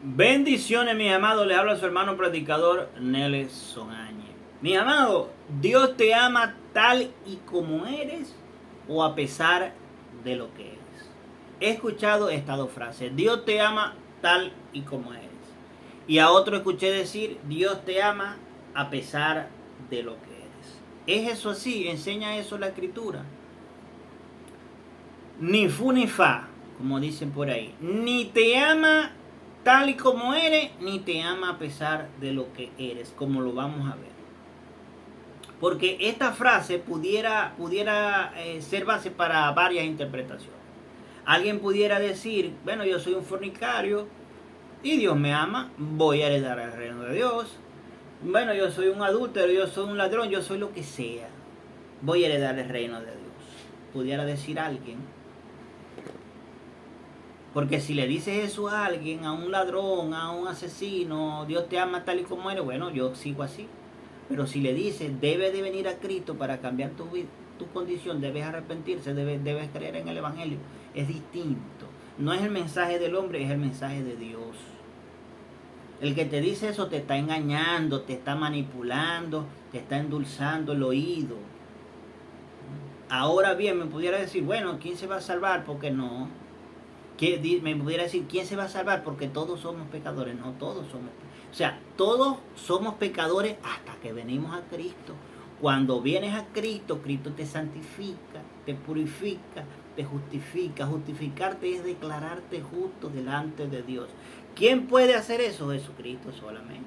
Bendiciones, mis amados. Les habla su hermano predicador Nelson Áñez. Mi amado, Dios te ama tal y como eres o a pesar de lo que eres. He escuchado estas dos frases: Dios te ama tal y como eres. Y a otro escuché decir: Dios te ama a pesar de lo que eres. ¿Es eso así? ¿Enseña eso la Escritura? Ni fu ni fa, como dicen por ahí. Ni te ama tal y como eres, ni te ama a pesar de lo que eres, como lo vamos a ver. Porque esta frase pudiera ser base para varias interpretaciones. Alguien pudiera decir: bueno, yo soy un fornicario y Dios me ama, voy a heredar el reino de Dios. Bueno, yo soy un adúltero, yo soy un ladrón, yo soy lo que sea, voy a heredar el reino de Dios. Pudiera decir alguien. Porque si le dices eso a alguien, a un ladrón, a un asesino: Dios te ama tal y como eres, bueno, yo sigo así. Pero si le dices: debes de venir a Cristo para cambiar tu condición, debes arrepentirse, debes creer en el Evangelio, es distinto. No es el mensaje del hombre, es el mensaje de Dios. El que te dice eso te está engañando, te está manipulando, te está endulzando el oído. Ahora bien, me pudiera decir: bueno, ¿quién se va a salvar? Porque no. Me pudiera decir: ¿quién se va a salvar? Porque todos somos pecadores. No, todos somos. O sea, todos somos pecadores hasta que venimos a Cristo. Cuando vienes a Cristo, Cristo te santifica, te purifica, te justifica. Justificarte es declararte justo delante de Dios. ¿Quién puede hacer eso? Jesucristo solamente.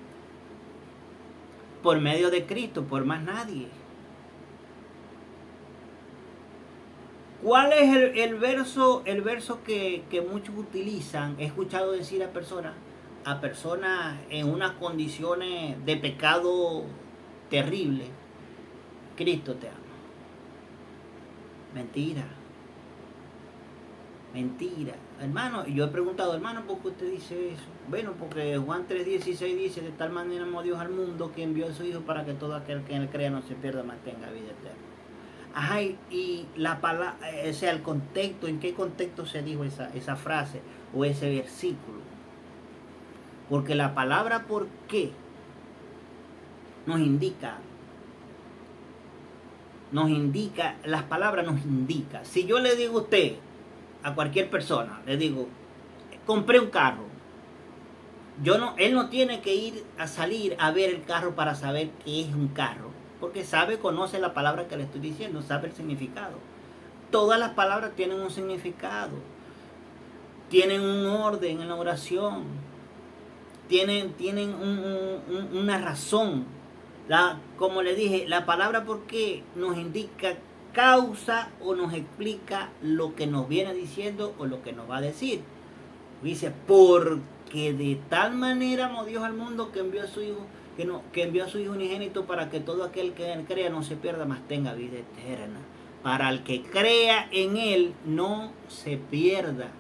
Por medio de Cristo, por más nadie. ¿Cuál es el verso que muchos utilizan? He escuchado decir a personas en unas condiciones de pecado terrible: Cristo te ama. Mentira, mentira. Hermano, yo he preguntado: hermano, ¿por qué usted dice eso? Bueno, porque Juan 3:16 dice: de tal manera amó Dios al mundo que envió a su Hijo para que todo aquel que en él crea no se pierda, mas tenga vida eterna. Ajá, y la palabra, o sea, el contexto, ¿en qué contexto se dijo esa frase o ese versículo? Porque la palabra "por qué" nos indica, las palabras nos indican. Si yo le digo a usted, a cualquier persona, le digo: compré un carro, él no tiene que ir a salir a ver el carro para saber que es un carro, porque conoce la palabra que le estoy diciendo, sabe el significado. Todas las palabras tienen un significado, tienen un orden en la oración, tienen una razón. Como le dije, la palabra "por qué" nos indica causa o nos explica lo que nos viene diciendo o lo que nos va a decir. Dice: porque de tal manera amó Dios al mundo que envió a su Hijo, que envió a su Hijo unigénito para que todo aquel que en él crea no se pierda, mas tenga vida eterna. Para el que crea en él no se pierda.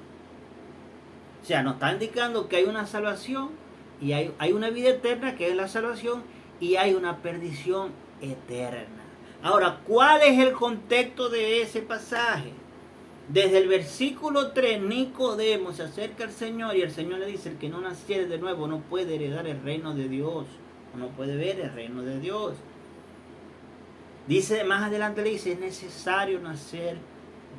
O sea, nos está indicando que hay una salvación y hay una vida eterna, que es la salvación, y hay una perdición eterna. Ahora, ¿cuál es el contexto de ese pasaje? Desde el versículo 3, Nicodemo se acerca al Señor y el Señor le dice: el que no naciere de nuevo no puede heredar el reino de Dios, o no puede ver el reino de Dios. Dice, más adelante le dice: es necesario nacer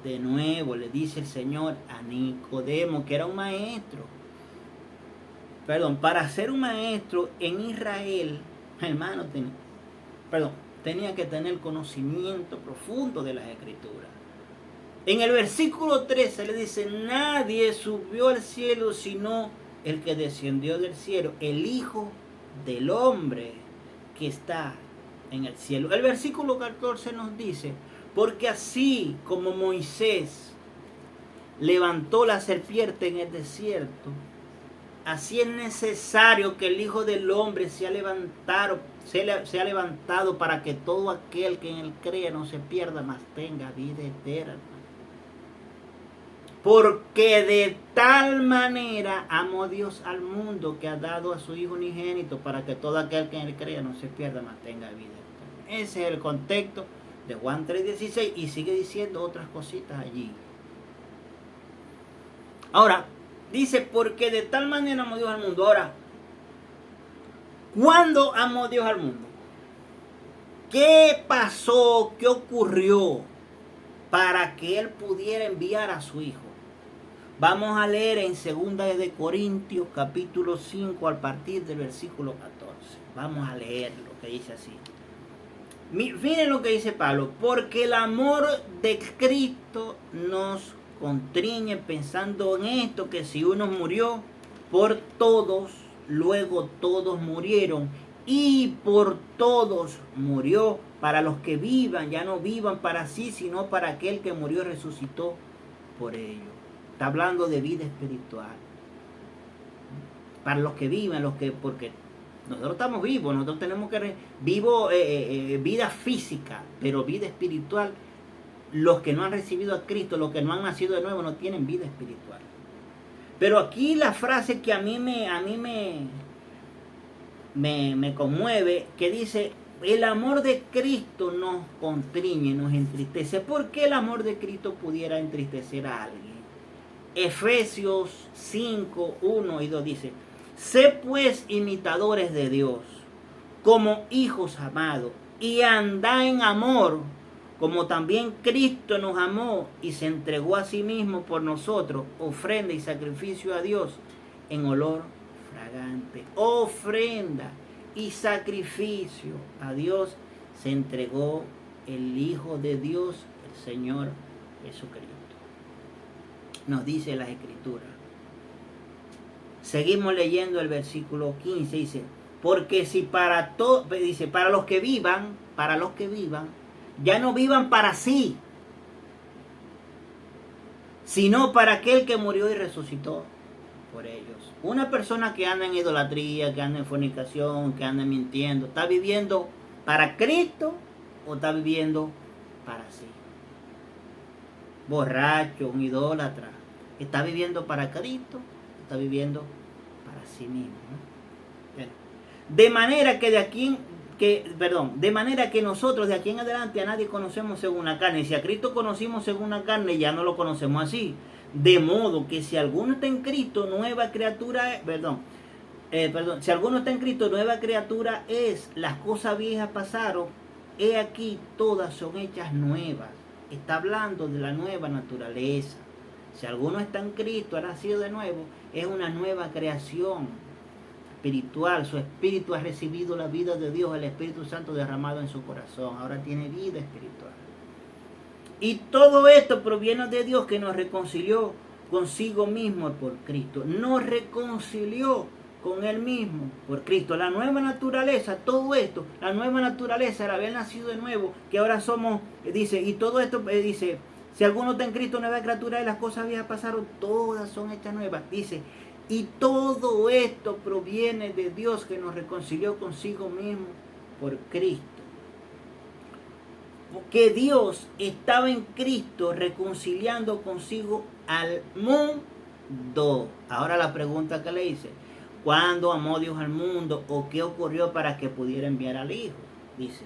de nuevo, le dice el Señor a Nicodemo, que era un maestro. Para ser un maestro en Israel, hermano, tenía que tener conocimiento profundo de las Escrituras. En el versículo 13 le dice: nadie subió al cielo sino el que descendió del cielo, el Hijo del Hombre que está en el cielo. El versículo 14 nos dice: porque así como Moisés levantó la serpiente en el desierto, así es necesario que el Hijo del Hombre sea levantado para que todo aquel que en él crea no se pierda, mas tenga vida eterna. Porque de tal manera amó Dios al mundo que ha dado a su Hijo unigénito para que todo aquel que en él crea no se pierda, mas tenga vida eterna. Ese es el contexto de Juan 3:16 y sigue diciendo otras cositas allí. Ahora, Dice, porque de tal manera amó Dios al mundo. Ahora, ¿cuándo amó Dios al mundo? ¿Qué pasó? ¿Qué ocurrió para que Él pudiera enviar a su Hijo? Vamos a leer en 2 de Corintios capítulo 5 a partir del versículo 14. Vamos a leer lo que dice así. Miren lo que dice Pablo. Porque el amor de Cristo nos constriñe pensando en esto, que si uno murió por todos, luego todos murieron. Y por todos murió, para los que vivan, ya no vivan para sí, sino para aquel que murió y resucitó por ellos. Está hablando de vida espiritual. Para los que viven, porque nosotros estamos vivos, nosotros tenemos que vida física, pero vida espiritual. Los que no han recibido a Cristo, los que no han nacido de nuevo, no tienen vida espiritual. Pero aquí la frase que a mí me conmueve, que dice, el amor de Cristo nos constriñe, nos entristece. ¿Por qué el amor de Cristo pudiera entristecer a alguien? Efesios 5, 1 y 2 dice, sé pues imitadores de Dios, como hijos amados, y andad en amor, como también Cristo nos amó y se entregó a sí mismo por nosotros, ofrenda y sacrificio a Dios en olor fragante. Ofrenda y sacrificio a Dios se entregó el Hijo de Dios, el Señor Jesucristo. Nos dice las Escrituras. Seguimos leyendo el versículo 15, dice, porque si para los que vivan, ya no vivan para sí, sino para aquel que murió y resucitó por ellos. Una persona que anda en idolatría, que anda en fornicación, que anda mintiendo, ¿está viviendo para Cristo o está viviendo para sí? Borracho, un idólatra, ¿está viviendo para Cristo? ¿Está viviendo para sí mismo? ¿No? De manera que nosotros de aquí en adelante a nadie conocemos según la carne. Si a Cristo conocimos según la carne, ya no lo conocemos así. De modo que si alguno está en Cristo, nueva criatura, si alguno está en Cristo, nueva criatura es. Las cosas viejas pasaron, he aquí todas son hechas nuevas. Está hablando de la nueva naturaleza. Si alguno está en Cristo, ha nacido de nuevo, es una nueva creación espiritual. Su espíritu ha recibido la vida de Dios, el Espíritu Santo derramado en su corazón. Ahora tiene vida espiritual. Y todo esto proviene de Dios, que nos reconcilió consigo mismo por Cristo. Nos reconcilió con Él mismo por Cristo. La nueva naturaleza, todo esto, la nueva naturaleza, el haber nacido de nuevo, que ahora somos, dice, y todo esto, dice, si alguno está en Cristo, nueva criatura, y las cosas viejas pasaron, todas son hechas nuevas. Dice, y todo esto proviene de Dios, que nos reconcilió consigo mismo por Cristo. Que Dios estaba en Cristo reconciliando consigo al mundo. Ahora la pregunta que le hice, ¿cuándo amó Dios al mundo o qué ocurrió para que pudiera enviar al Hijo? Dice,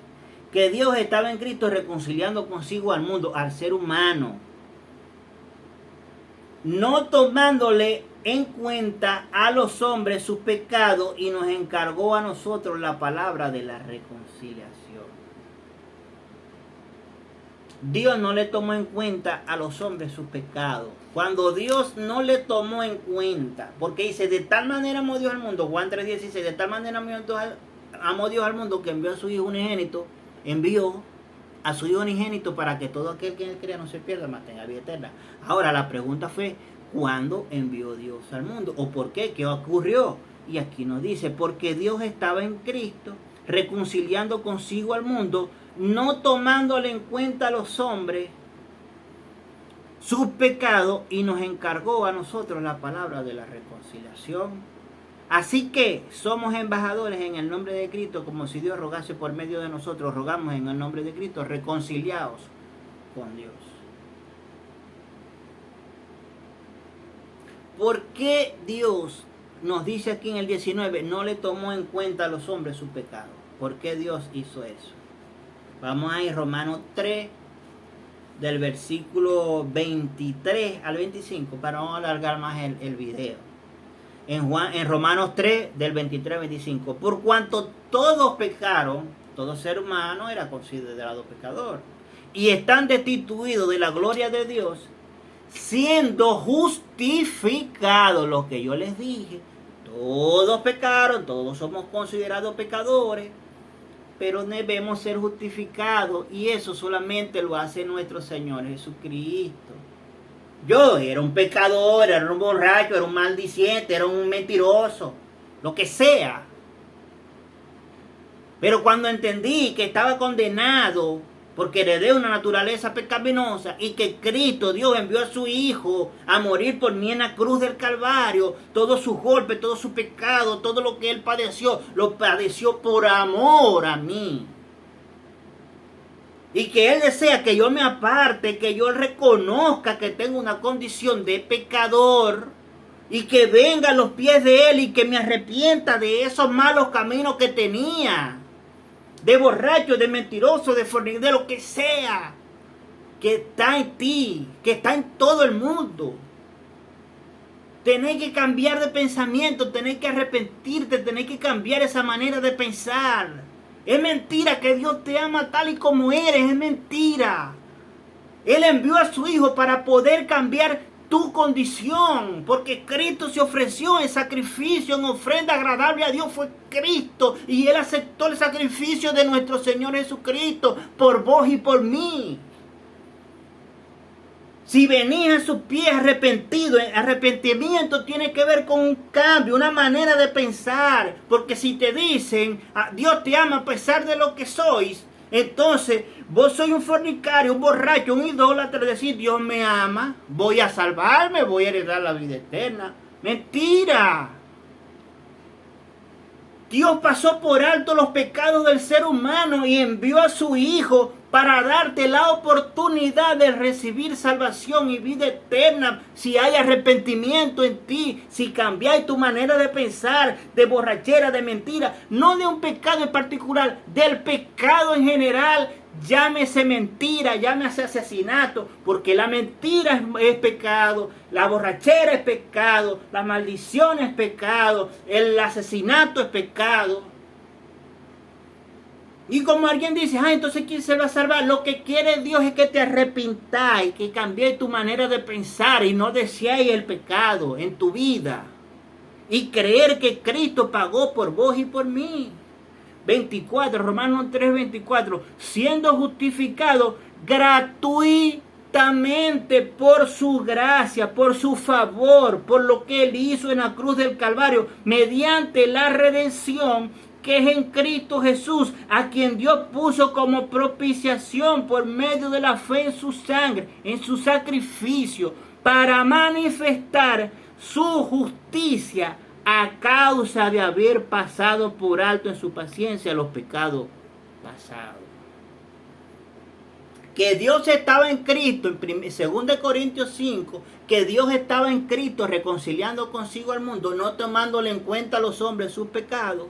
que Dios estaba en Cristo reconciliando consigo al mundo, al ser humano, no tomándole en cuenta a los hombres sus pecados, y nos encargó a nosotros la palabra de la reconciliación. Dios no le tomó en cuenta a los hombres sus pecados. Cuando Dios no le tomó en cuenta, porque dice, de tal manera amó Dios al mundo, Juan 3:16, de tal manera amó Dios al mundo que envió a su Hijo unigénito, para que todo aquel que en él crea no se pierda, mas tenga vida eterna. Ahora la pregunta fue, ¿cuándo envió Dios al mundo? ¿O por qué? ¿Qué ocurrió? Y aquí nos dice, porque Dios estaba en Cristo reconciliando consigo al mundo, no tomándole en cuenta a los hombres sus pecados, y nos encargó a nosotros la palabra de la reconciliación. Así que somos embajadores en el nombre de Cristo, como si Dios rogase por medio de nosotros. Rogamos en el nombre de Cristo, reconciliados con Dios. ¿Por qué Dios nos dice aquí en el 19, no le tomó en cuenta a los hombres sus pecados? ¿Por qué Dios hizo eso? Vamos a ir Romanos 3, del versículo 23 al 25, para no alargar más el video. En Romanos 3, del 23 al 25. Por cuanto todos pecaron, todo ser humano era considerado pecador, y están destituidos de la gloria de Dios, siendo justificados, lo que yo les dije. Todos pecaron, todos somos considerados pecadores, pero debemos ser justificados, y eso solamente lo hace nuestro Señor Jesucristo. Yo era un pecador, era un borracho, era un maldiciente, era un mentiroso, lo que sea. Pero cuando entendí que estaba condenado porque heredé una naturaleza pecaminosa y que Cristo, Dios, envió a su Hijo a morir por mí en la cruz del Calvario, todos sus golpes, todo su pecado, todo lo que Él padeció, lo padeció por amor a mí. Y que Él desea que yo me aparte, que yo reconozca que tengo una condición de pecador y que venga a los pies de Él y que me arrepienta de esos malos caminos que tenía, de borracho, de mentiroso, de fornicario, de lo que sea, que está en ti, que está en todo el mundo. Tenés que cambiar de pensamiento, tenés que arrepentirte, tenés que cambiar esa manera de pensar. Es mentira que Dios te ama tal y como eres, es mentira. Él envió a su Hijo para poder cambiar tu condición, porque Cristo se ofreció en sacrificio, en ofrenda agradable a Dios fue Cristo, y Él aceptó el sacrificio de nuestro Señor Jesucristo por vos y por mí. Si venís a sus pies arrepentido, arrepentimiento tiene que ver con un cambio, una manera de pensar. Porque si te dicen, Dios te ama a pesar de lo que sois, entonces vos sois un fornicario, un borracho, un idólatra, decir Dios me ama, voy a salvarme, voy a heredar la vida eterna. Mentira. Dios pasó por alto los pecados del ser humano y envió a su Hijo para darte la oportunidad de recibir salvación y vida eterna si hay arrepentimiento en ti, si cambiáis tu manera de pensar, de borrachera, de mentira, no de un pecado en particular, del pecado en general. Llámese mentira, llámese asesinato, porque la mentira es pecado, la borrachera es pecado, la maldición es pecado, el asesinato es pecado. Y como alguien dice, entonces ¿quién se va a salvar? Lo que quiere Dios es que te arrepintáis, que cambiéis tu manera de pensar y no deseáis el pecado en tu vida. Y creer que Cristo pagó por vos y por mí. 24, Romanos 3, 24, siendo justificado gratuitamente por su gracia, por su favor, por lo que Él hizo en la cruz del Calvario, mediante la redención que es en Cristo Jesús, a quien Dios puso como propiciación por medio de la fe en su sangre, en su sacrificio, para manifestar su justicia a causa de haber pasado por alto en su paciencia los pecados pasados. Que Dios estaba en Cristo, en 2 Corintios 5, que Dios estaba en Cristo reconciliando consigo al mundo, no tomándole en cuenta a los hombres sus pecados.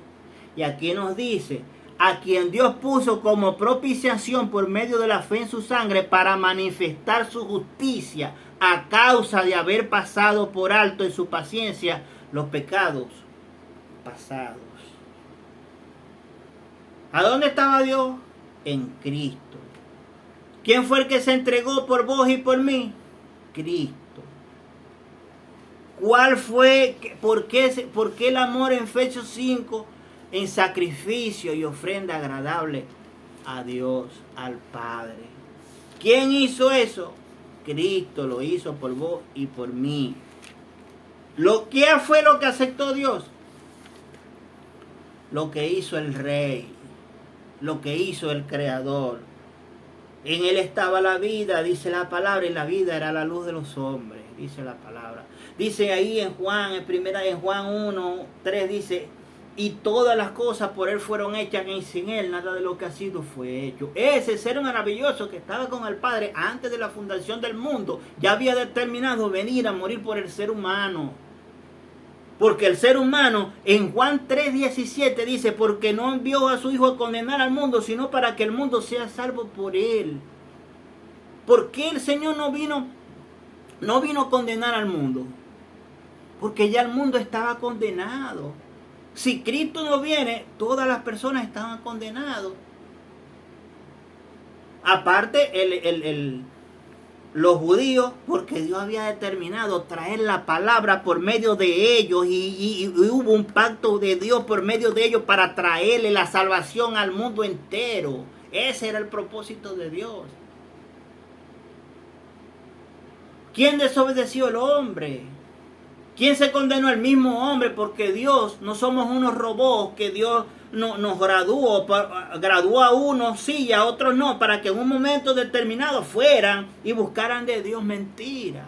Y aquí nos dice, a quien Dios puso como propiciación por medio de la fe en su sangre para manifestar su justicia a causa de haber pasado por alto en su paciencia los pecados pasados. ¿A dónde estaba Dios? En Cristo. ¿Quién fue el que se entregó por vos y por mí? Cristo. ¿Cuál fue? ¿Por qué el amor en Efesios 5? En sacrificio y ofrenda agradable a Dios, al Padre. ¿Quién hizo eso? Cristo lo hizo por vos y por mí. ¿Qué fue lo que aceptó Dios? Lo que hizo el Rey, lo que hizo el Creador. En Él estaba la vida, dice la palabra, y la vida era la luz de los hombres, dice la palabra. Dice ahí en Juan 1, 3, dice, y todas las cosas por Él fueron hechas, y sin Él nada de lo que ha sido fue hecho. Ese ser maravilloso que estaba con el Padre antes de la fundación del mundo, ya había determinado venir a morir por el ser humano. Porque el ser humano, en Juan 3:17 dice, porque no envió a su Hijo a condenar al mundo, sino para que el mundo sea salvo por Él. ¿Por qué el Señor no vino a condenar al mundo? Porque ya el mundo estaba condenado. Si Cristo no viene, todas las personas estaban condenadas. Aparte, los judíos, porque Dios había determinado traer la palabra por medio de ellos y hubo un pacto de Dios por medio de ellos para traerle la salvación al mundo entero. Ese era el propósito de Dios. ¿Quién desobedeció? El hombre. ¿Quién se condenó? El mismo hombre, porque Dios, no somos unos robots que Dios nos graduó a unos sí y a otros no, para que en un momento determinado fueran y buscaran de Dios mentira.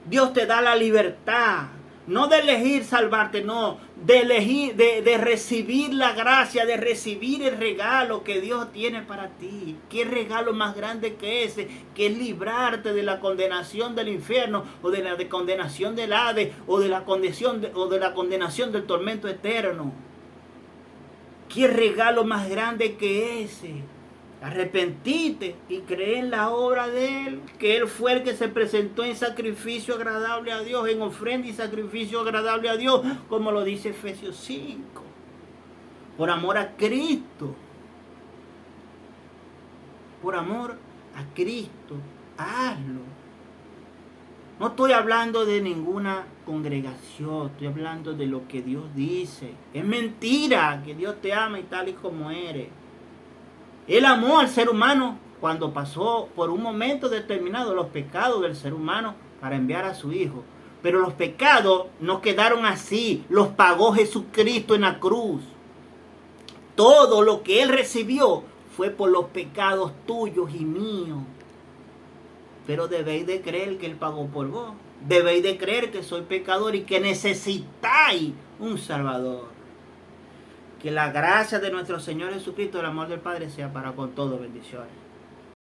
Dios te da la libertad, no de elegir salvarte, no, de elegir, de recibir la gracia, de recibir el regalo que Dios tiene para ti. ¿Qué regalo más grande que ese? Que es librarte de la condenación del infierno, o de la condenación del Hades, o de la condenación del tormento eterno. ¿Qué regalo más grande que ese? Arrepentite y cree en la obra de Él, que Él fue el que se presentó en sacrificio agradable a Dios, en ofrenda y sacrificio agradable a Dios, como lo dice Efesios 5. Por amor a Cristo. Por amor a Cristo, hazlo. No estoy hablando de ninguna congregación, estoy hablando de lo que Dios dice. Es mentira que Dios te ama y tal y como eres. Él amó al ser humano cuando pasó por un momento determinado los pecados del ser humano para enviar a su Hijo. Pero los pecados no quedaron así, los pagó Jesucristo en la cruz. Todo lo que Él recibió fue por los pecados tuyos y míos. Pero debéis de creer que Él pagó por vos. Debéis de creer que soy pecador y que necesitáis un Salvador. Que la gracia de nuestro Señor Jesucristo, el amor del Padre, sea para con todos. Bendiciones.